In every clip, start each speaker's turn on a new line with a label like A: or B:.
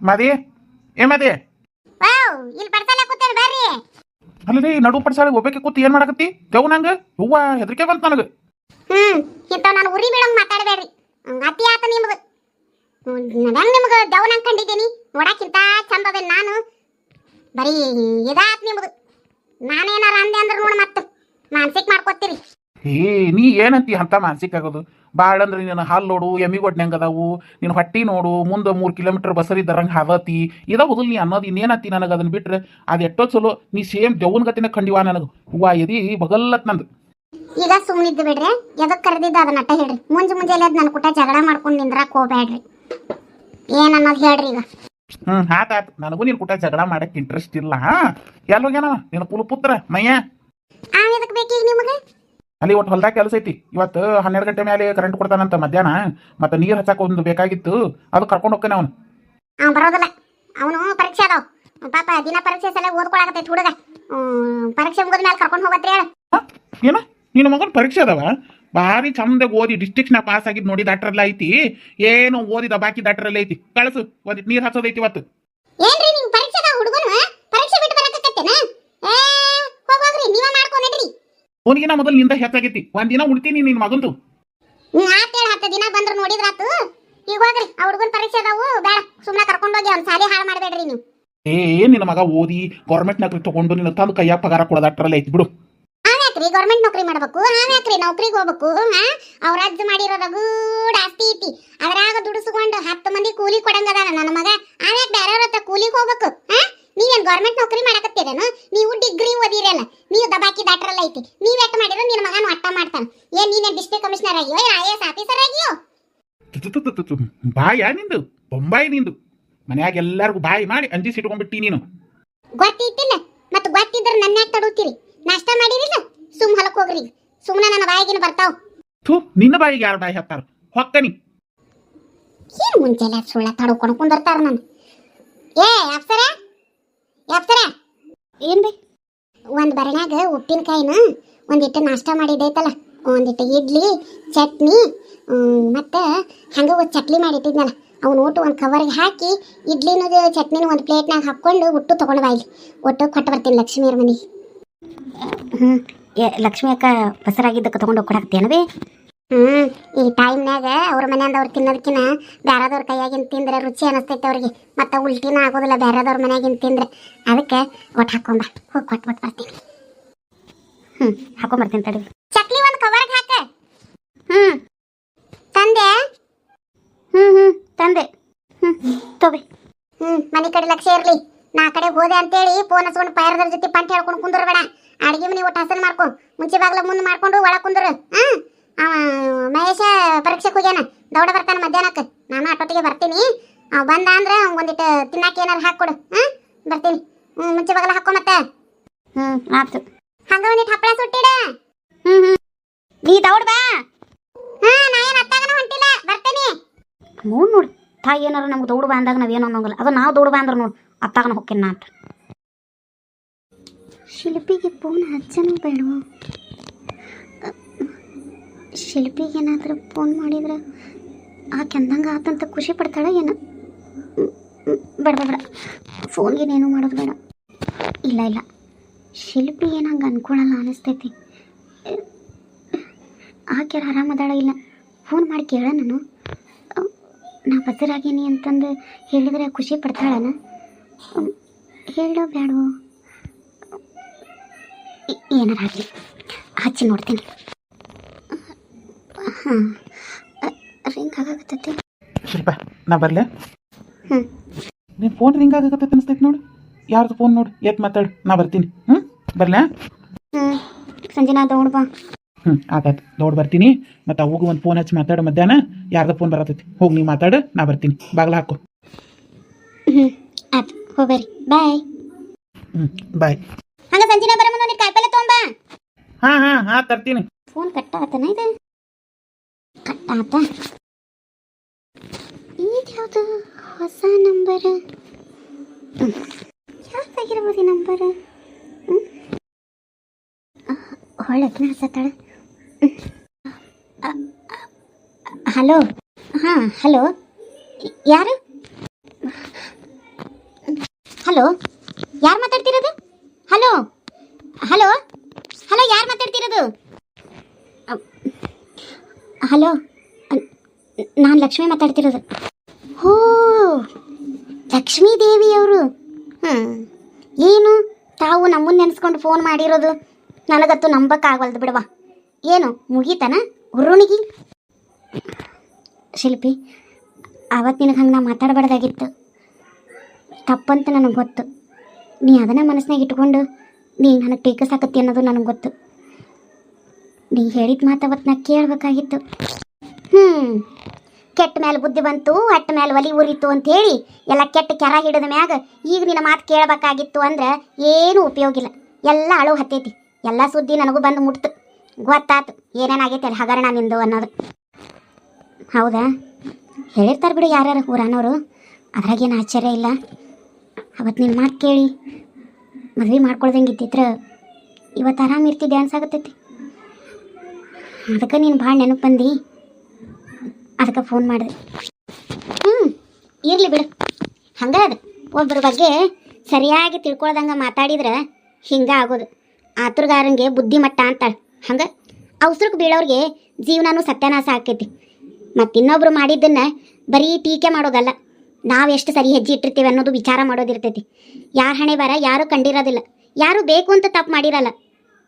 A: ಮಾದಿ ಏ ಮಾದಿ
B: ವಾವ್ ಇಲ್ಲಿ ಪಡ್ಸಲ ಕೂತೇನೆ ಬರ್ರಿ.
A: ಅಲ್ಲದೆ ನಡು ಪಡ್ಸಾಳಿ ಒಬ್ಬಕ್ಕೆ ಕೂತಿ ಏನ್ ಮಾಡಕತ್ತಿ ಜವ್ ನಂಗ ಹೂವ ಹೆದರಿಕೆ ಬಂತ ನನಗ.
B: ಇಂತ ನಾನು ಉರಿ ಬೀಳಂಗ್ ಮಾತಾಡಬೇಡ್ರಿ. ಅತಿ ಆತ ನಿಮ್ದು. ನಾನು ನಿಮ್ಗೆ ದವನ ಕಂಡಿದ್ದೀನಿ ನೋಡಕ್ಕಿಂತ ಚಂದ ಅದೇ ನಾನು. ಬರೀ ಇದಾತ್ ನಿಮ್ದು. ನಾನೇನಾರ ಅಂದೆ ಅಂದ್ರೆ ನೋಡು ಮತ್ತೆ ಮಾನಸಿಕ ಮಾಡ್ಕೊತೀರಿ.
A: ನೀ ಏನಂತಿ ಅಂತ ಮಾನಸಿಕ ಆಗೋದು ಬಾಳ ಅಂದ್ರೆ ನೀನು ಹಾಲು ನೋಡು ಎಮ್ಮಿ ಗೊಡ್ನಂಗ ಅದಾವು ನೀನು ಹೊಟ್ಟಿ ನೋಡು ಮುಂದೆ 3 ಕಿಲೋಮೀಟರ್ ಬಸರಿ ಇದ್ದಾರಂಗೆ ಹಾದತಿ ಇದ ಬದಲು ನೀ ಅನ್ನೋದು ಇನ್ನೇನತ್ತಿ ನನಗೆ ಅದನ್ನ ಬಿಟ್ರೆ ಅದು ಎಷ್ಟೋ ಚಲೋ ನೀ ಸೇಮ್ ದೆವ್ವನ ಗತಿನ ಕಂಡಿವ ನನಗೆ ಹೂವ ಎದಿ ಬಗಲ್ಲತ್ ನಂದು.
B: ಈಗ ಸುಮ್ಮನಿದ್ದು ಬಿಡ್ರಿ. ಎದಕ್ಕೆ ಕರೆದಿದ್ದು ಅದನ್ನ ಅಟ್ಟ ಹೇಳ್ರಿ. ಮುಂಜೆ ಅದ್ ನನ್ನ ಕುಟ ಜಗಳ ಮಾಡ್ಕೊಂಡು ನಿಂದ್ರಾಕ್ ಹೋಗ್ಬೇಡ್ರಿ. ಏನ್ ಅನ್ನೋದು ಹೇಳ್ರಿ ಈಗ.
A: ಆತಾತು ನನಗೂ ನೀನು ಕುಟ ಜಗಳ ಮಾಡಕ್ಕೆ ಇಂಟ್ರೆಸ್ಟ್ ಇಲ್ಲ. ಎಲ್ಲೋಗ್ಯಾನವ ನಿನ್ನ ಪುತ್ರ ಮಯ್ಯ
B: ಎದಕ್ಕೆ ಬೇಕೀಗ ನಿಮಗೆ?
A: ಅಲ್ಲಿ ಒಟ್ಟು ಹೊಲ್ದಾಗ ಕೆಲಸ ಐತಿ ಇವತ್ತು 12 ಗಂಟೆ ಮೇಲೆ ಕರೆಂಟ್ ಕೊಡ್ತಾನಂತ ಮಧ್ಯಾಹ್ನ ಮತ್ತೆ ನೀರು ಹಚ್ಚಾಕ ಒಂದು ಬೇಕಾಗಿತ್ತು ಅದು ಕರ್ಕೊಂಡು ಹೋಗ್ತಾನೆ ಅವನು.
B: ಬರೋದಿಲ್ಲ ಅವನು ಪರೀಕ್ಷೆ ಅದಾವ ಪಾಪ ದಿನ ಪರೀಕ್ಷೆ ಸಲ ಓದ್ಕೊಳಕತ್ತೈತಿ ಹುಡುಗ. ಪರೀಕ್ಷೆ ಮುಗಿದ ಮೇಲೆ ಕರ್ಕೊಂಡು ಹೋಗತ್ರಿ ಹೇಳ.
A: ಏನ ನಿನ್ನ ಮಗನ ಪರೀಕ್ಷೆ ಅದಾವ ಭಾರಿ ಚಂದ ಓದಿ ಡಿಸ್ಟ್ರಿಕ್ಟ್ನ ಪಾಸ್ ಆಗಿದ್ ನೋಡಿ ಡಾಕ್ಟರ್ಲ್ಲ ಐತಿ ಏನು ಓದಿದ ಬಾಕಿ ಡಾಕ್ಟರ್ಲ್ಲ ಐತಿ ಕಳಸು ಒಂದಿಟ್ಟು ನೀರು ಹಚ್ಚೋದೈತಿ ಇವತ್ತು.
B: ಏನ್ರಿ ನಿಮ್ ಪರೀಕ್ಷೆ ಅದಾವ ಹುಡುಗನು ಪರೀಕ್ಷೆ ಬಿಟ್ಟು ಬರಕತ್ತೇನ? ಹೋಗ್ರಿ ನೀವ ಮಾಡ್ಕೊ ನಡ್ರಿ.
A: ಅವನಿಗಿನ ಮೊದಲು ನಿಂದ ಹೆಚ್ಚಾಗೈತಿ ಒಂದಿನ ಉಳ್ತೀನಿ ನಿನ್ ಮಗಂದು.
B: ಆತೇಳ 10 ದಿನ ಬಂದ್ರು ನೋಡಿದ್ರಾತು. ಈಗ ಹೋಗ್ರಿ ಆ ಹುಡುಗನ ಪರೀಕ್ಷೆ ಅದಾವು ಬೇಡ ಸುಮ್ಮನೆ ಕರ್ಕೊಂಡೋಗಿ ಅವ್ನ ಸಾಲಿ ಹಾಳು ಮಾಡಬೇಡ್ರಿ ನೀವು.
A: ನಿನ್ನ ಮಗ ಓದಿ ಗೌರ್ಮೆಂಟ್ ನೌಕರಿ ತಗೊಂಡು ನಿನ್ನ ತಂದು ಕೈಯಾಗ ಪಗಾರ ಕೊಡೋದು ಡಾಕ್ಟರ್ಲ್ಲ ಐತಿ ಬಿಡು.
B: ಆವ್ಯಾಕ್ರಿ ಗೌರ್ಮೆಂಟ್ ನೌಕರಿ ಮಾಡ್ಬೇಕು ಆವ್ಯಾಕ್ರಿ ನೌಕರಿಗೆ ಹೋಗ್ಬೇಕು. ಅವ್ರ ಅಜ್ಜ ಮಾಡಿರೋ ರಗೂಡ್ ಆಸ್ತಿ ಐತಿ ಅದ್ರಾಗ ದುಡಿಸ್ಕೊಂಡು 10 ಮಂದಿ ಕೂಲಿ ಕೊಡಂಗದಾನ ನನ್ನ ಮಗ. ಆವ್ಯಾಕ್ ಬೇರೆಯವ್ರ ಹತ್ರ ಕೂಲಿಗೆ ಹೋಗ್ಬೇಕು? ನೀವೇನ್ ಗೌರ್ಮೆಂಟ್ ನೌಕರಿ ಮಾಡಕತ್ತೀರೇನು? ನೀವು ಡಿಗ್ರಿ ಓದಿರಲ್ಲ ನೀವು ದಬಾಕಿ ಡಾಕ್ಟರ್ಲ್ಲ ಐತಿ ನೀವ್ ಎಟ್ ಮಾಡಿರೋ ನಿನ್ನ ಮಗನು ಅಟ್ಟ ಮಾಡ್ತಾನ. ಏನ್ ನೀನೇ ಡಿಸ್ಟ್ರಿಕ್ಟ್ ಕಮಿಷನರ್ ಆಗಿಯೋ IAS ಆಫೀಸರ್ ಆಗಿಯೋ?
A: ಬಾಯ ನಿಂದು ಬೊಂಬಾಯಿ ನಿಂದು ಮನ್ಯಾಗ ಎಲ್ಲಾರ್ಗು ಬಾಯಿ ಮಾಡಿ ಅಂಜಿ ಸಿಟ್ಕೊಂಡ್ಬಿಟ್ಟಿ ನೀನು.
B: ಗೊತ್ತಿತ್ತಿಲ್ಲ ಮತ್ತೆ ಗೊತ್ತಿದ್ರೆ ನನ್ನ ಯಾಕೆ ತಡುತ್ತೀರಿ? ನಾಷ್ಟ ಮಾಡಿರಿಲ್ಲ ಸುಮ್ ಹೊಲಕ್ ಹೋಗ್ರಿ. ಸುಮ್ನೆ ನನ್ನ ಬಾಯಿಗಿನ ಬರ್ತಾವ್.
A: ನಿನ್ನ ಬಾಯಿಗೆ ಯಾರು ಬಾಯಿ ಹತ್ತಾರ ಹೊಕ್ಕನಿ
B: ಏನ್ ಮುಂಚೆಲ್ಲ ಸುಳ್ಳ ತಡ್ಕೊಂಡು ಕುಂದಿರ್ತಾರ ನಾನು. ಅಪ್ಸರ ಏನ್ ಬೈ ಒಂದ್ ಬರಣಾಗ ಉಪ್ಪಿನಕಾಯಿನ ಒಂದಿಟ್ಟು ನಾಷ್ಟ ಮಾಡಿದ್ದೈತಲ್ಲ ಒಂದಿಟ್ಟು ಇಡ್ಲಿ ಚಟ್ನಿ ಮತ್ತೆ ಹಂಗ ಒಂದು ಚಟ್ಲಿ ಮಾಡಿಟ್ಟಿದ್ನಲ್ಲ ಅವ್ನು ಊಟ ಒಂದು ಕವರ್ಗೆ ಹಾಕಿ ಇಡ್ಲಿನೂ ಚಟ್ನಿನೂ ಒಂದು ಪ್ಲೇಟ್ನಾಗ ಹಾಕ್ಕೊಂಡು ಉಟ್ಟು ತೊಗೊಂಡು ಬಾಯ್ಲಿ ಒಟ್ಟು ಕೊಟ್ಟು ಬರ್ತೀನಿ ಲಕ್ಷ್ಮಿಯವ್ರ ಮನೆಗೆ.
C: ಲಕ್ಷ್ಮಿ ಅಕ್ಕ ಬಸರಾಗಿದ್ದಕ್ಕೆ ತೊಗೊಂಡು ಕೊಡಾಕ್ತೇನವೇ?
B: ಈ ಟೈಮ್ನಾಗ ಅವ್ರ ಮನೆಯಿಂದ ಅವ್ರು ತಿನ್ನೋದಕ್ಕಿನ್ನ ಬೇರೆದವ್ರ ಕೈಯಾಗಿನ ತಿಂದ್ರೆ ರುಚಿ ಅನಿಸ್ತೈತೆ ಅವ್ರಿಗೆ ಮತ್ತೆ ಉಲ್ಟಿನ ಆಗೋದಿಲ್ಲ ಬೇರೆದವ್ರ ಮನೆಯಾಗಿನ ತಿಂದ್ರೆ. ಅದಕ್ಕೆ ಒಟ್ಟು ಹಾಕೊಂಬ ಹೋಗಿ ಕೊಟ್ಬಿಟ್ಟು ಬರ್ತೀನಿ.
C: ಹಾಕೊಂಬರ್ತೀನಿ ತಡಿ.
B: ಚಕ್ಲಿ ಒಂದು ಕವರ್ಗೆ ಹಾಕ. ತಂದೆ
C: ತಂದೆ ತೋಬಿ.
B: ಮನೆ ಕಡೆ ಲಕ್ಷ್ಯ ಇರ್ಲಿ. ನಾ ಕಡೆ ಹೋದೆ ಅಂತೇಳಿ ಫೋನ್ ಹಚ್ಕೊಂಡು ಪೈರದ್ರ ಜೊತೆ ಪಂಟ್ ಹೇಳ್ಕೊಂಡು ಕುಂದ್ರ ಬೇಡ. ಅಡಿಗೆ ಮನೆ ಒಟ್ಟು ಹಸನ್ ಮಾಡ್ಕೊ ಮುಂಚೆ ಬಾಗ್ಲ ಮುಂದೆ ಮಾಡ್ಕೊಂಡು ಒಳಗೆ ಕುಂದ್ರು. ಮಹೇಶ ಪರೀಕ್ಷೆಗೆ ಹೋಗ್ಯಾನ ದೌಡ ಬರ್ತಾನೆ ಮಧ್ಯಾಹ್ನಕ್ಕೆ. ನಾನು ಆಟೋಟಿಗೆ ಬರ್ತೀನಿ. ಬಂದ ಅಂದ್ರೆ ಒಂದಿಟ್ಟು ತಿನ್ನಾಕ ಏನಾರು ಹಾಕೊಡು. ಬರ್ತೀನಿ. ಮುಂಚೆ ಬಾಗ್ಲ ಹಾಕೋ ಮತ್ತೆ.
C: ಆಯ್ತು.
B: ಹಂಗ ಒಂದಿಟ್ಟು ಹಪ್ಪಳ ಸುಟ್ಟಿಡ.
C: ನೀ ದೌಡ್ ಬಾ.
B: ನಾ ಏನು ಅತ್ತಾಗನ ಹೊಂಟಿಲ್ಲ ಬರ್ತೀನಿ.
C: ನೋಡು ತಾಯಿ ಏನಾರು ನಮ್ಗೆ ದೌಡು ಬಾ ಅಂದಾಗ ನಾವೇನು ಅನ್ನೋಂಗಿಲ್ಲ. ಅದು ನಾವು ದೌಡು ಬಾ ಅಂದ್ರೆ ನೋಡು ಅತ್ತಾಗನ ಹೋಗ್ತೀನಿ ನಾ ಅಂತ.
B: ಶಿಲ್ಪಿಗೆ ಫೋನ್ ಹಚ್ಚನೂ ಬೇಡ. ಶಿಲ್ಪಿಗೆ ಏನಾದರೂ ಫೋನ್ ಮಾಡಿದ್ರೆ ಆಕೆ ಅಂದಂಗೆ ಆತಂತ ಖುಷಿ ಪಡ್ತಾಳ ಏನು? ಬೇಡ ಫೋನ್ಗೇನೇನು ಮಾಡೋದು ಬೇಡ. ಇಲ್ಲ ಶಿಲ್ಪಿ ಏನು ಹಂಗೆ ಅನ್ಕೊಳ್ಳಲ್ಲ ಅನಿಸ್ತೈತಿ. ಆಕೆ ಆರಾಮದಾಳ ಇಲ್ಲ ಫೋನ್ ಮಾಡಿ ಕೇಳ ನಾನು ನಾ ಬಸರಾಗೀನಿ ಅಂತಂದು ಹೇಳಿದ್ರೆ ಖುಷಿ ಪಡ್ತಾಳನ? ಹೇಳೋ ಬೇಡವೋ ಏನಾರ ಆಗಲಿ ಹಚ್ಚಿ ನೋಡ್ತೀನಿ. ರಿಂಗ್ ಆಗಾಕತ್ತೈತಿ.
A: ಶಿಲ್ಪ ನಾ ಬರ್ಲೆ? ನೀನು ಫೋನ್ ರಿಂಗ್ ಆಗಾಕತ್ತೈತಿ ಅನಿಸ್ತೈತಿ ನೋಡು. ಯಾರ್ದು ಫೋನ್ ನೋಡು ಎತ್ ಮಾತಾಡು ನಾ ಬರ್ತೀನಿ. ಬರ್ಲೆ?
B: ಸಂಜನಾ ದೌಡ್ ಬಾ.
A: ಆತಾಯ್ತು ದೌಡ್ ಬರ್ತೀನಿ. ಮತ್ತು ಅವಾಗ ಒಂದು ಫೋನ್ ಹಚ್ಚಿ ಮಾತಾಡು ಮಧ್ಯಾಹ್ನ ಯಾರ್ದು ಫೋನ್ ಬರತೈತಿ ಹೋಗಿ ನೀವು ಮಾತಾಡು ನಾ ಬರ್ತೀನಿ. ಬಾಗ್ಲ ಹಾಕು.
B: ಆಯ್ತು ಹೋಗ್ಬರಿ ಬಾಯ್.
A: ಬಾಯ್.
B: ಹಂಗ ಸಂಜನಾ ಬರ ಮುಂದೆ ಕಾಯಿಪಲ್ಲೆ ತೊಗೊಂಬ.
A: ಹಾಂ ತರ್ತೀನಿ.
B: ಫೋನ್ ಕಟ್ಟಾಗತ್ತನ ಇದು? ಕಟ್ಟಾತ. ಇದ್ಯಾವುದು ಹೊಸ ನಂಬರ್? ಯಾಕಾಗಿರ್ಬೋದು ಈ ನಂಬರ್? ಹೊಳಕ್ಕೆ ಅನ್ಸತ್ತಾಳೆ. ಹಲೋ. ಹಲೋ ಯಾರು?
C: ಹಲೋ, ಯಾರು ಮಾತಾಡ್ತಿರೋದು? ಹಲೋ ಹಲೋ ಹಲೋ, ಯಾರು ಮಾತಾಡ್ತಿರೋದು? ಹಲೋ, ನಾನು ಲಕ್ಷ್ಮಿ ಮಾತಾಡ್ತಿರೋದು. ಹೋ, ಲಕ್ಷ್ಮೀ ದೇವಿಯವರು. ಏನು ತಾವು ನಮ್ಮನ್ನು ನೆನೆಸ್ಕೊಂಡು ಫೋನ್ ಮಾಡಿರೋದು? ನನಗತ್ತು ನಂಬಕ್ಕಾಗವಲ್ದು ಬಿಡವಾ. ಏನು ಮುಗೀತನ ಹುರುಣಿಗಿ? ಶಿಲ್ಪಿ, ಆವತ್ತು ನಿನಗೆ ಹಂಗೆ ನಾ ಮಾತಾಡಬಾರ್ದಾಗಿತ್ತು. ತಪ್ಪಂತ ನನಗೆ ಗೊತ್ತು. ನೀ ಅದನ್ನು ಮನಸ್ಸಿನಾಗ ಇಟ್ಕೊಂಡು ನೀ ನನಗೆ ಟೀಕಿಸಾಕತ್ತಿ ಅನ್ನೋದು ನನಗೆ ಗೊತ್ತು. ನೀ ಹೇಳಿದ ಮಾತು ಅವತ್ತು ನಾ ಕೇಳಬೇಕಾಗಿತ್ತು. ಕೆಟ್ಟ ಮೇಲೆ ಬುದ್ಧಿ ಬಂತು, ಅಟ್ಟ ಮೇಲೆ ಒಲಿ ಉರಿತು ಅಂತ ಹೇಳಿ ಎಲ್ಲ ಕೆಟ್ಟ ಕೆರ ಹಿಡಿದ ಮ್ಯಾಗ ಈಗ ನಿನ್ನ ಮಾತು ಕೇಳಬೇಕಾಗಿತ್ತು ಅಂದ್ರೆ ಏನೂ ಉಪಯೋಗ ಇಲ್ಲ. ಎಲ್ಲ ಅಳು ಹತ್ತೈತಿ. ಎಲ್ಲ ಸುದ್ದಿ ನನಗೂ ಬಂದು ಮುಟ್ತು. ಗೊತ್ತಾತು ಏನೇನಾಗೈತೆ ಅಲ್ಲಿ ಹಗರಣ ನಿಂದು ಅನ್ನೋದು. ಹೌದಾ? ಹೇಳಿರ್ತಾರೆ ಬಿಡು ಯಾರ್ಯಾರು ಊರನವರು, ಅದ್ರಾಗೇನು ಆಶ್ಚರ್ಯ ಇಲ್ಲ. ಅವತ್ತು ನಿನ್ನ ಮಾತು ಕೇಳಿ ಮದುವೆ ಮಾಡ್ಕೊಳ್ದಂಗೆ ಇದ್ದಿದ್ರೆ ಇವತ್ತು ಆರಾಮ ಇರ್ತಿದ್ದೆ ಅನ್ಸಾಗತ್ತೈತಿ. ಅದಕ್ಕೆ ನೀನು ಭಾಳ ನೆನಪು ಬಂದು ಅದಕ್ಕೆ ಫೋನ್ ಮಾಡಿದೆ. ಇರಲಿ ಬಿಡು. ಹಂಗೆ ಅದು ಒಬ್ಬರ ಬಗ್ಗೆ ಸರಿಯಾಗಿ ತಿಳ್ಕೊಳ್ದಂಗೆ ಮಾತಾಡಿದ್ರೆ ಹಿಂಗೆ ಆಗೋದು. ಆತುರಗಾರಂಗೆ ಬುದ್ಧಿಮಟ್ಟ ಅಂತಾಳೆ. ಹಂಗೆ ಅವಸರಕ್ಕೆ ಬೀಳೋರಿಗೆ ಜೀವನನೂ ಸತ್ಯನಾಶ ಆಕೈತಿ. ಮತ್ತು ಇನ್ನೊಬ್ರು ಮಾಡಿದ್ದನ್ನು ಬರೀ ಟೀಕೆ ಮಾಡೋದಲ್ಲ, ನಾವು ಎಷ್ಟು ಸರಿ ಹೆಜ್ಜೆ ಇಟ್ಟಿರ್ತೀವಿ ಅನ್ನೋದು ವಿಚಾರ ಮಾಡೋದಿರ್ತೈತಿ. ಯಾರ ಹಣೆ ಬರ ಯಾರೂ ಕಂಡಿರೋದಿಲ್ಲ, ಯಾರೂ ಬೇಕು ಅಂತ ತಪ್ಪು ಮಾಡಿರಲ್ಲ.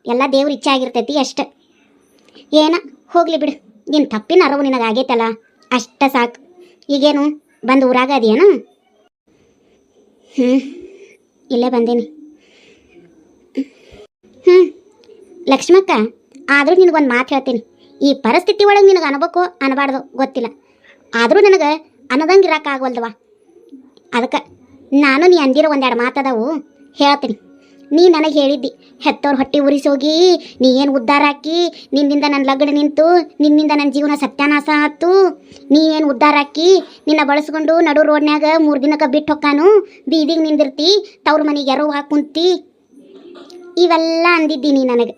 C: ಎಲ್ಲ ದೇವ್ರ ಇಚ್ಛೆ ಆಗಿರ್ತೈತಿ ಅಷ್ಟೆ. ಏನ ಹೋಗಲಿ ಬಿಡು, ನಿನ್ನ ತಪ್ಪಿನ ಅರಿವು ನಿನಗೆ ಆಗೈತಲ್ಲ ಅಷ್ಟ ಸಾಕು. ಈಗೇನು ಬಂದು ಊರಾಗ ಅದೇನು? ಇಲ್ಲೇ ಬಂದೀನಿ. ಲಕ್ಷ್ಮಕ್ಕ, ಆದರೂ ನಿನಗೊಂದು ಮಾತು ಹೇಳ್ತೀನಿ. ಈ ಪರಿಸ್ಥಿತಿ ಒಳಗೆ ನಿನಗೆ ಅನ್ಬೇಕೋ ಅನ್ಬಾರ್ದು ಗೊತ್ತಿಲ್ಲ, ಆದರೂ ನನಗೆ ಅನ್ನದಂಗೆ ಇರೋಕ್ಕಾಗವಲ್ದವ. ಅದಕ್ಕೆ ನಾನು ನೀ ಅಂದಿರೋ ಒಂದೆರಡು ಮಾತದವು ಹೇಳ್ತೀನಿ. ನೀ ನನಗೆ ಹೇಳಿದ್ದಿ, ಹೆತ್ತವ್ರ ಹೊಟ್ಟೆ ಉರಿಸೋಗಿ ನೀ ಏನು ಉದ್ಧಾರ ಹಾಕಿ, ನಿನ್ನಿಂದ ನನ್ನ ಲಗ್ನ ನಿಂತು, ನಿನ್ನಿಂದ ನನ್ನ ಜೀವನ ಸತ್ಯಾನಾಶ ಆಯ್ತು, ನೀ ಏನು ಉದ್ಧಾರ ಹಾಕಿ ನಿನ್ನ ಬಳಸ್ಕೊಂಡು ನಡು ರೋಡ್ನ್ಯಾಗ 3 ದಿನಕ್ಕೆ ಬಿಟ್ಟು ಹೊಕ್ಕಾನು, ಬೀದಿಗೆ ನಿಂದಿರ್ತಿ, ತವ್ರ ಮನೆಗೆ ಎರವು ಹಾಕುಂತಿ, ಇವೆಲ್ಲ ಅಂದಿದ್ದೀನಿ ನನಗೆ.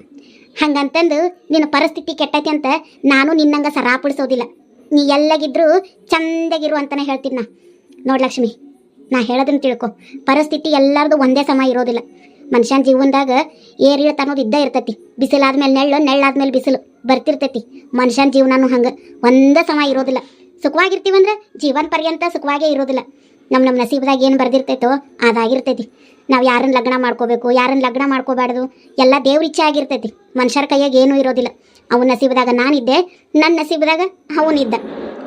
C: ಹಂಗಂತಂದು ನಿನ್ನ ಪರಿಸ್ಥಿತಿ ಕೆಟ್ಟೈತಿ ಅಂತ ನಾನು ನಿನ್ನಂಗೆ ಸರಾಪಿಡಿಸೋದಿಲ್ಲ. ನೀ ಎಲ್ಲಗಿದ್ರೂ ಚಂದಾಗಿರು ಅಂತಲೇ ಹೇಳ್ತೀನಿ ನಾ. ನೋಡಿ ಲಕ್ಷ್ಮಿ, ನಾ ಹೇಳೋದನ್ನ ತಿಳ್ಕೊ. ಪರಿಸ್ಥಿತಿ ಎಲ್ಲರದು ಒಂದೇ ಸಮ ಇರೋದಿಲ್ಲ. ಮನುಷ್ಯನ ಜೀವನದಾಗ ಏರಿಳಿತ ಅನ್ನೋದು ಇದ್ದೇ ಇರ್ತೈತಿ. ಬಿಸಿಲಾದ್ಮೇಲೆ ನೆಳ್ಳು, ನೆಳ್ಳಾದ್ಮೇಲೆ ಬಿಸಿಲು ಬರ್ತಿರ್ತೈತಿ. ಮನುಷ್ಯನ ಜೀವನನೂ ಹಂಗೆ ಒಂದೇ ಸಮ ಇರೋದಿಲ್ಲ. ಸುಖವಾಗಿರ್ತೀವಂದ್ರೆ ಜೀವನ ಪರ್ಯಂತ ಸುಖವಾಗೇ ಇರೋದಿಲ್ಲ. ನಮ್ಮ ನಸೀಬದಾಗ ಏನು ಬರ್ದಿರ್ತೈತೋ ಅದಾಗಿರ್ತೈತಿ. ನಾವು ಯಾರನ್ನ ಲಗ್ನ ಮಾಡ್ಕೋಬೇಕು, ಯಾರನ್ನ ಲಗ್ನ ಮಾಡ್ಕೋಬಾರ್ದು, ಎಲ್ಲ ದೇವ್ರ ಇಚ್ಛೆ ಆಗಿರ್ತೈತಿ. ಮನುಷ್ಯರ ಕೈಯಾಗ ಏನೂ ಇರೋದಿಲ್ಲ. ಅವನ ನಸೀಬದಾಗ ನಾನಿದ್ದೆ, ನನ್ನ ನಸೀಬದಾಗ ಅವನಿದ್ದ.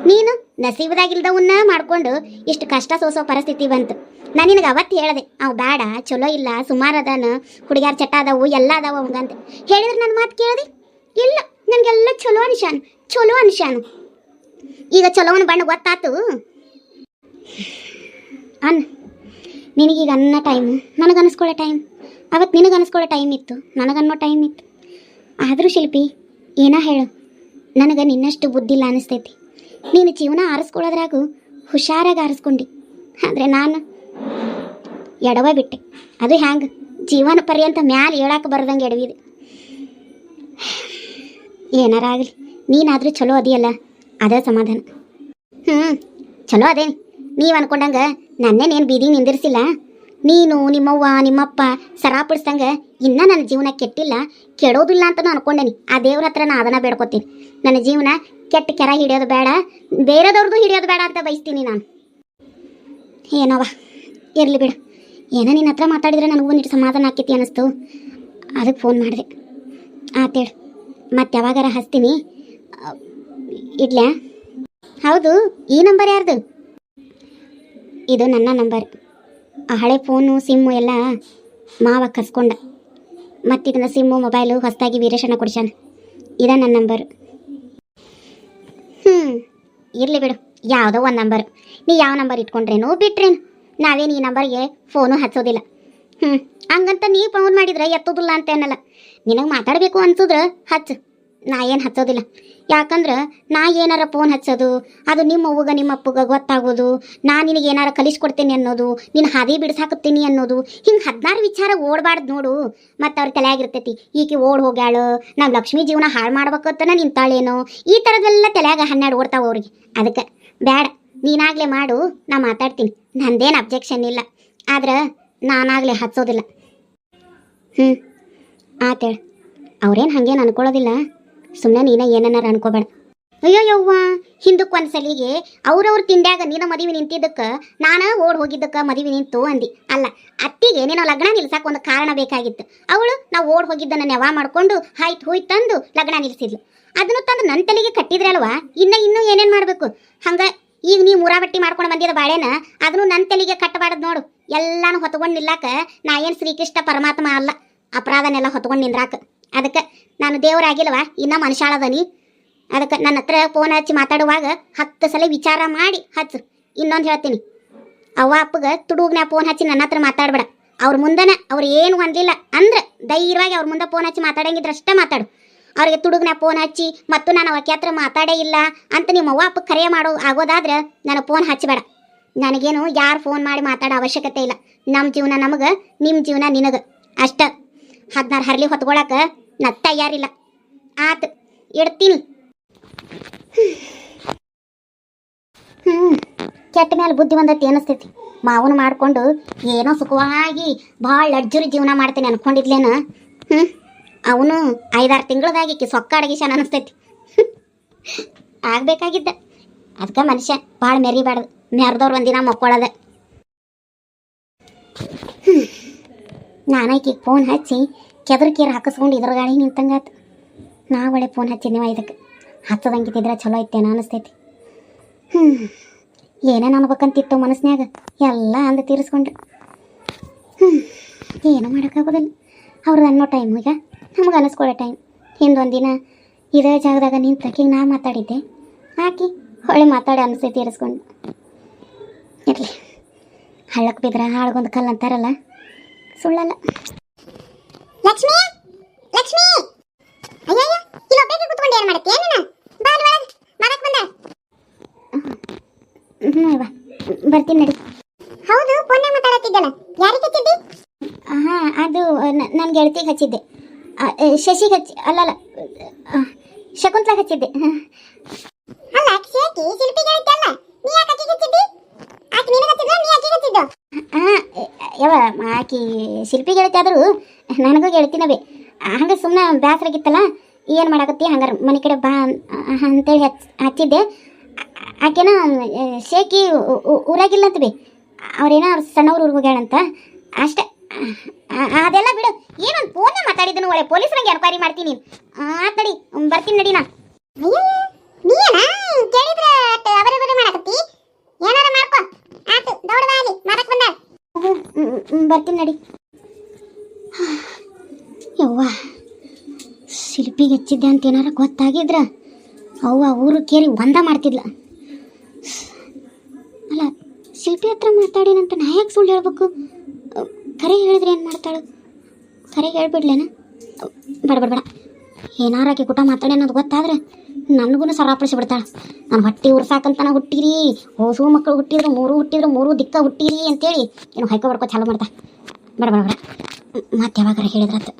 C: ನೀನು ನಸೀಬದಾಗಿಲ್ದವನ್ನ ಮಾಡ್ಕೊಂಡು ಇಷ್ಟು ಕಷ್ಟ ಸೋಸೋ ಪರಿಸ್ಥಿತಿ ಬಂತು. ನಾನು ನಿನಗೆ ಅವತ್ತು ಹೇಳಿದೆ, ಅವು ಬೇಡ, ಚಲೋ ಇಲ್ಲ, ಸುಮಾರು ಅದಾನ, ಹುಡುಗ್ಯಾರ ಚಟ ಅದಾವು, ಎಲ್ಲ ಅದಾವ ಅವಂಗಂತ ಹೇಳಿದ್ರೆ ನನ್ನ ಮಾತು ಕೇಳಿದೆ ಇಲ್ಲ. ನನಗೆಲ್ಲ ಚಲೋ ಅನ್ಶಾನು. ಈಗ ಚಲೋವನ ಬಣ್ಣ ಗೊತ್ತಾತು. ನಿನಗೀಗ ಅನ್ನೋ ಟೈಮು, ನನಗನ್ನಿಸ್ಕೊಳ್ಳೋ ಟೈಮ್, ಅವತ್ತು ನಿನಗನ್ನಿಸ್ಕೊಳ್ಳೋ ಟೈಮ್ ಇತ್ತು, ನನಗನ್ನೋ ಟೈಮ್ ಇತ್ತು. ಆದರೂ ಶಿಲ್ಪಿ, ಏನೋ ಹೇಳು, ನನಗೆ ನಿನ್ನಷ್ಟು ಬುದ್ಧಿಲ್ಲ ಅನಿಸ್ತೈತಿ. ನೀನು ಜೀವನ ಆರಿಸ್ಕೊಳ್ಳೋದ್ರಾಗೂ ಹುಷಾರಾಗಿ ಆರಿಸ್ಕೊಂಡಿ. ಆದರೆ ನಾನು ಎಡವ ಬಿಟ್ಟೆ. ಅದು ಹ್ಯಾಂಗೆ ಜೀವನ ಪರ್ಯಂತ ಮ್ಯಾಲೆ ಹೇಳಕ್ಕೆ ಬರ್ದಂಗೆ ಎಡವಿದೆ. ಏನಾರಾಗಲಿ, ನೀನಾದರೂ ಚಲೋ ಅದಿಯಲ್ಲ, ಅದೇ ಸಮಾಧಾನ. ಚಲೋ ಅದೇನಿ. ನೀವು ಅನ್ಕೊಂಡಂಗೆ ನನ್ನೇನೇನು ಬೀದಿ ನಿಂದಿರಿಸಿಲ್ಲ. ನೀನು ನಿಮ್ಮವ್ವ ನಿಮ್ಮಪ್ಪ ಸರಾಪಿಡ್ಸ್ದಂಗೆ ಇನ್ನೂ ನನ್ನ ಜೀವನ ಕೆಟ್ಟಿಲ್ಲ, ಕೆಡೋದಿಲ್ಲ ಅಂತಲೂ ಅನ್ಕೊಂಡೇನಿ. ಆ ದೇವ್ರ ಹತ್ರ ನಾನು ಅದನ್ನು ಬೇಡ್ಕೊತೀನಿ. ನನ್ನ ಜೀವನ ಕೆಟ್ಟ ಕೆರ ಹಿಡಿಯೋದು ಬೇಡ, ಬೇರೆದವ್ರದ್ದು ಹಿಡಿಯೋದು ಬೇಡ ಅಂತ ಬಯಸ್ತೀನಿ ನಾನು. ಏನವ ಇರಲಿ ಬಿಡು. ಏನೋ ನಿನ್ನ ಹತ್ರ ಮಾತಾಡಿದ್ರೆ ನನಗೂ ಒಂದಿಟ್ಟು ಸಮಾಧಾನ ಆಕೈತಿ ಅನ್ನಿಸ್ತು, ಅದಕ್ಕೆ ಫೋನ್ ಮಾಡಿದೆ. ಆತೇಳು, ಮತ್ತೆ ಯಾವಾಗಾರ ಹಚ್ತೀನಿ. ಇಡ್ಲ್ಯಾ? ಹೌದು, ಈ ನಂಬರ್ ಯಾರ್ದು? ಇದು ನನ್ನ ನಂಬರ್. ಆ ಹಳೆ ಫೋನು ಸಿಮ್ಮು ಎಲ್ಲ ಮಾವ ಕಸ್ಕೊಂಡ. ಮತ್ತಿದನ್ನು ಸಿಮ್ಮು ಮೊಬೈಲು ಹೊಸದಾಗಿ ವೀರೇಶಣ್ಣ ಕೊಡಿಸ್ಯಾನ. ಇದ ನನ್ನ ನಂಬರ್. ಇರಲಿ ಬಿಡು, ಯಾವುದೋ ಒಂದು ನಂಬರ್. ನೀ ಯಾವ ನಂಬರ್ ಇಟ್ಕೊಂಡ್ರೇನು ಬಿಟ್ರೇನು, ನಾವೇನು ಈ ನಂಬರ್ಗೆ ಫೋನು ಹಚ್ಚೋದಿಲ್ಲ. ಹಂಗಂತ ನೀ ಫೋನ್ ಮಾಡಿದ್ರೆ ಎತ್ತೋದಿಲ್ಲ ಅಂತ ಏನಲ್ಲ. ನಿನಗೆ ಮಾತಾಡಬೇಕು ಅನ್ಸಿದ್ರೆ ಹಚ್ಚು, ನಾ ಏನು ಹಚ್ಚೋದಿಲ್ಲ. ಯಾಕಂದ್ರೆ ನಾ ಏನಾರ ಫೋನ್ ಹಚ್ಚೋದು ಅದು ನಿಮ್ಮ ಅವ್ವಗ ನಿಮ್ಮ ಅಪ್ಪಗೆ ಗೊತ್ತಾಗೋದು, ನಾನು ನಿನಗೆ ಏನಾರ ಕಲಿಸ್ಕೊಡ್ತೀನಿ ಅನ್ನೋದು, ನಿನ್ನ ಹಾದಿ ಬಿಡಿಸಾಕತ್ತೀನಿ ಅನ್ನೋದು, ಹಿಂಗೆ 16 ವಿಚಾರ ಓಡಬಾರ್ದು ನೋಡು. ಮತ್ತು ಅವ್ರ ತಲೆಯಾಗಿರ್ತೈತಿ, ಈಕೆ ಓಡ್ ಹೋಗ್ಯಾಳು, ನಮ್ಮ ಲಕ್ಷ್ಮೀ ಜೀವನ ಹಾಳು ಮಾಡ್ಬೇಕಂತನ ನಿಂತಾಳೇನೋ, ಈ ಥರದ್ದೆಲ್ಲ ತಲೆಯಾಗ 12 ಓಡ್ತಾವೆ ಅವ್ರಿಗೆ. ಅದಕ್ಕೆ ಬೇಡ, ನೀನಾಗಲೇ ಮಾಡು, ನಾ ಮಾತಾಡ್ತೀನಿ, ನಂದೇನು ಅಬ್ಜೆಕ್ಷನ್ ಇಲ್ಲ. ಆದ್ರೆ ನಾನಾಗಲಿ ಹಚ್ಚೋದಿಲ್ಲ. ಹ್ಞೂ ಆತೇಳಿ ಅವ್ರೇನು ಹಾಗೇನು ಅನ್ಕೊಳ್ಳೋದಿಲ್ಲ. ಸುಮ್ಮನೆ ನೀನ ಏನೇನಾರ ಅನ್ಕೋಬೇಡ. ಅಯ್ಯೋ ಯವ್ವ, ಹಿಂದಕ್ಕೆ ಸಲಿಗೆ ಅವ್ರವ್ರ ತಿಂಡ್ಯಾಗ ನಿನ್ನ ಮದುವೆ ನಿಂತಿದ್ದಕ್ಕೆ ನಾನು ಓಡ್ ಹೋಗಿದ್ದಕ್ಕೆ ಮದುವೆ ನಿಂತು ಅಂದಿ. ಅಲ್ಲ, ಅತ್ತಿಗೆ ನೀನು ಲಗ್ನ ನಿಲ್ಸಕ್ಕೆ ಒಂದು ಕಾರಣ ಬೇಕಾಗಿತ್ತು. ಅವಳು ನಾವು ಓಡ್ ಹೋಗಿದ್ದನ್ನು ನೆವ ಮಾಡ್ಕೊಂಡು ಹೋಯ್ತಂದು ಲಗ್ನ ನಿಲ್ಸಿದ್ಲು. ಅದನ್ನು ತಂದು ನನ್ನ ತಲೆಗೆ ಕಟ್ಟಿದ್ರೆ ಅಲ್ವಾ, ಇನ್ನೂ ಏನೇನು ಮಾಡಬೇಕು. ಹಂಗೆ ಈಗ ನೀವು ಮುರಾಬಟ್ಟಿ ಮಾಡ್ಕೊಂಡು ಬಂದಿದ್ದ ಬಾಳೆನ ಅದನ್ನು ನನ್ನ ತಲೆಗೆ ಕಟ್ಟಬಾರ್ದು ನೋಡು. ಎಲ್ಲಾನು ಹೊತ್ಕೊಂಡು ನಿಲ್ಲಾಕ ನಾ ಏನು ಶ್ರೀಕೃಷ್ಣ ಪರಮಾತ್ಮ ಅಲ್ಲ, ಅಪರಾಧನೆಲ್ಲ ಹೊತ್ಕೊಂಡು ನಿಂದ್ರಾಕ. ಅದಕ್ಕೆ ನಾನು ದೇವರಾಗಿಲ್ವಾ, ಇನ್ನೂ ಮನುಷ್ಯಾಳದನಿ. ಅದಕ್ಕೆ ನನ್ನ ಹತ್ರ ಫೋನ್ ಹಚ್ಚಿ ಮಾತಾಡುವಾಗ 10 ಸಲ ವಿಚಾರ ಮಾಡಿ ಹಚ್ಚು. ಇನ್ನೊಂದು ಹೇಳ್ತೀನಿ, ಅವ್ವ ಅಪ್ಪಗೆ ತುಡುಗ್ನ ಫೋನ್ ಹಚ್ಚಿ ನನ್ನ ಹತ್ರ ಮಾತಾಡ್ಬೇಡ. ಅವ್ರ ಮುಂದೆನ ಅವ್ರು ಏನು ಅಂದಿಲ್ಲ ಅಂದ್ರೆ ಧೈರ್ಯವಾಗಿ ಅವ್ರ ಮುಂದೆ ಫೋನ್ ಹಚ್ಚಿ ಮಾತಾಡಂಗಿದ್ರೆ ಅಷ್ಟೇ ಮಾತಾಡು. ಅವ್ರಿಗೆ ತುಡುಗ್ನ ಫೋನ್ ಹಚ್ಚಿ ಮತ್ತು ನಾನು ಅವಕ್ಕೆ ಹತ್ರ ಮಾತಾಡೇ ಇಲ್ಲ ಅಂತ ನಿಮ್ಮ ಅವ್ವ ಅಪ್ಪ ಕರೆ ಮಾಡೋ ಆಗೋದಾದ್ರೆ ನನಗೆ ಫೋನ್ ಹಚ್ಚಬೇಡ. ನನಗೇನು ಯಾರು ಫೋನ್ ಮಾಡಿ ಮಾತಾಡೋ ಅವಶ್ಯಕತೆ ಇಲ್ಲ. ನಮ್ಮ ಜೀವನ ನಮಗೆ, ನಿಮ್ಮ ಜೀವನ ನಿನಗೆ ಅಷ್ಟ. 16 ಹರ್ಲಿ ಹೊತ್ಕೊಳಕ್ಕೆ ನಾ ತಯಾರಿಲ್ಲ. ಆತು, ಇಡ್ತೀನಿ. ಕೆಟ್ಟ ಮೇಲೆ ಬುದ್ಧಿ ಬಂದೈತಿ ಅನಿಸ್ತೈತಿ. ಮಾವನು ಮಾಡಿಕೊಂಡು ಏನೋ ಸುಖವಾಗಿ ಭಾಳ ಲಡ್ಜುರಿ ಜೀವನ ಮಾಡ್ತೇನೆ ಅನ್ಕೊಂಡಿದ್ಲೇನ. ಅವನು 5-6 ತಿಂಗಳದಾಗಿ ಸೊಕ್ಕ ಅಡಗಿಶಾನ ಅನಿಸ್ತೈತಿ. ಆಗ್ಬೇಕಾಗಿದ್ದ. ಅದಕ್ಕೆ ಮನುಷ್ಯ ಭಾಳ ಮೆರಿಬಾರ್ದು. ಮೆರೆದವ್ರು ಒಂದಿನ ಮಕ್ಕೊಳ್ಳೋದೆ. ನಾನಾಕಿ ಫೋನ್ ಹಚ್ಚಿ ಕೆದರ್ಕೀರು ಹಾಕಿಸ್ಕೊಂಡು ಇದ್ರ ಗಾಳಿ ನಿಂತಂಗಾತು. ನಾ ಒಳ್ಳೆ ಫೋನ್ ಹಚ್ಚಿದ್ನಿವ, ಇದಕ್ಕೆ ಹಚ್ಚದಂಗಿತ್ತಿದ್ರೆ ಚಲೋ ಐತೇನೋ ಅನಿಸ್ತೈತಿ. ಏನೇನು ಅನ್ಬೇಕಂತಿತ್ತು ಮನಸ್ನ್ಯಾಗ ಎಲ್ಲ ಅಂದು ತೀರಿಸ್ಕೊಂಡ್ರೆ. ಏನೂ ಮಾಡೋಕ್ಕಾಗೋದಿಲ್ಲ. ಅವ್ರದ್ದು ಅನ್ನೋ ಟೈಮ್ ಈಗ ನಮ್ಗೆ ಅನಿಸ್ಕೊಳ್ಳೋ ಟೈಮ್. ಹಿಂದೊಂದಿನ ಇದೇ ಜಾಗದಾಗ ನಿಂತಕ್ಕೆ ನಾ ಮಾತಾಡಿದ್ದೆ, ಹಾಕಿ ಹೊಳೆ ಮಾತಾಡಿ ಅನಿಸಿ ತೀರಿಸ್ಕೊಂಡು. ಇರಲಿ, ಹಳ್ಳಕ್ಕೆ ಬಿದ್ರೆ ಹಾಳ್ಗೊಂದು ಕಲ್ಲು ಅಂತಾರಲ್ಲ, ಸುಳ್ಳಲ್ಲ.
B: ಲಕ್ಷ್ಮಿ, ಲಕ್ಷ್ಮಿ, ಅಯ್ಯಯ್ಯ, ಇಲ್ಲಿ ಒಬ್ಬಾಕೆ ಕೂತ್ಕೊಂಡು ಏನು ಮಾಡ್ತೀಯ ನೀನು? ಬಾ ಅಲ್ಲಿ ಒಳಗೆ, ಮಾಡಕ್ಕೆ ಬಂದ.
C: ಬರ್ತೀನಿ ನಡಿ.
B: ಹೌದು, ಫೋನ್ನಾಗ ಮಾತಾಡತ್ತಿದ್ದಲ್ಲ, ಯಾರಿಗೆ ಹಚ್ಚಿದ್ದಿ?
C: ಹಾಂ, ಅದು ನನ್ನ ಗೆಳತಿಗೆ ಹಚ್ಚಿದ್ದೆ. ಶಶಿಗೆ ಅಲ್ಲಲ್ಲ, ಶಕುಂತ್ಲಾಗ ಹಚ್ಚಿದ್ದೆ.
B: ಅಲ್ಲ, ಶೇಕಿ ಶಿಲ್ಪಿಗೆ ಹೇಳ್ತಲ್ಲ, ನೀ ಯಾಕೆ ಆಕಿಗೆ ಹಚ್ಚಿದ್ದಿ? ಆಕಿ ನಿನಗೆ ಹಚ್ಚಿದ್ಲ, ನೀ ಆಕಿಗೆ ಹಚ್ಚಿದ್ದು?
C: ಹಾಂ, ಯಾವ ಆಕಿ ಶಿಲ್ಪಿ ಗೆಳತಿ ಆದರೂ ನನಗೂ ಗೆಳತಿನವೇ. ಹಂಗೆ ಸುಮ್ಮನೆ ಬೇಸರಾಗಿತ್ತಲ್ಲ, ಏನು ಮಾಡಾಕತ್ತಿ ಹಂಗಾರೆ ಮನೆ ಕಡೆ ಬಾ ಅಂತೇಳಿ ಹಚ್ಚಿದ್ದೆ. ಆಕೆನ ಶೇಕಿ ಊರಾಗಿಲ್ಲ ಅಂತ ಬಿ, ಅವ್ರೇನೋ ಅವ್ರು ಸಣ್ಣವ್ರು ಊರಿಗೆ ಹೋಗ್ಯಾಳಂತ ಅಷ್ಟೇ. ಅದೆಲ್ಲ ಬಿಡು. ಏನೊಂದು ಫೋನ್ನೇ ಮಾತಾಡಿದ್ದನು, ಒಳ್ಳೆ ಪೊಲೀಸರಂಗೆ ಎನ್ಕ್ವೈರಿ ಮಾಡ್ತೀನಿ. ನಡಿ, ಬರ್ತೀನಿ ನಡಿ. ನಾನು
B: ನೀನ ಕೇಳಿದ್ರೆ ಅವರೇ ಮಾಡಕತ್ತಿ, ಏನಾರ ಮಾಡ್ಕೊ. ಆತು, ದೌಡ ಅಲ್ಲಿ ಮಾಡಕ್ ಬಂದ.
C: ಬರ್ತೀನಿ ನಡಿ. ಯವ್ವ, ಶಿಲ್ಪಿಗೆ ಹಚ್ಚಿದ್ದೆ ಅಂತ ಏನಾರ ಗೊತ್ತಾಗಿದ್ರ ಅವ್ವ ಊರು ಕೇರಿ ಒಂದ ಮಾಡ್ತಿದ್ಲ. ಅಲ್ಲ, ಶಿಲ್ಪಿ ಹತ್ರ ಮಾತಾಡಿನಂತ ನಾ ಯಾಕೆ ಸುಳ್ಳು ಹೇಳ್ಬೇಕು? ಕರೆ ಹೇಳಿದ್ರೆ ಏನು ಮಾಡ್ತಾಳು? ಕರೆ ಹೇಳ್ಬಿಡ್ಲೇನ? ಬೇಡ, ಏನಾರಾಕಿ ಕೂಟ ಮಾತಾಡಿ ಅನ್ನೋದು ಗೊತ್ತಾದ್ರೆ ನನಗೂ ಸರಾಪಡಿಸಿ ಬಿಡ್ತಾಳೆ. ನಾನು ಹೊಟ್ಟೆ ಉರ್ಸಾಕಂತನ ಹುಟ್ಟಿರಿ, ಹೊಸು ಮಕ್ಕಳು ಹುಟ್ಟಿದ್ರು ಮೂರು ದಿಕ್ಕ ಹುಟ್ಟಿರಿ ಅಂತೇಳಿ ಏನು ಹೈಕ ಬಡ್ಕೋ ಚಾಲು ಮಾಡ್ತಾ. ಬೇಡ, ಮತ್ತೆ ಯಾವಾಗಾರ ಹೇಳಿದ್ರತ್ತು.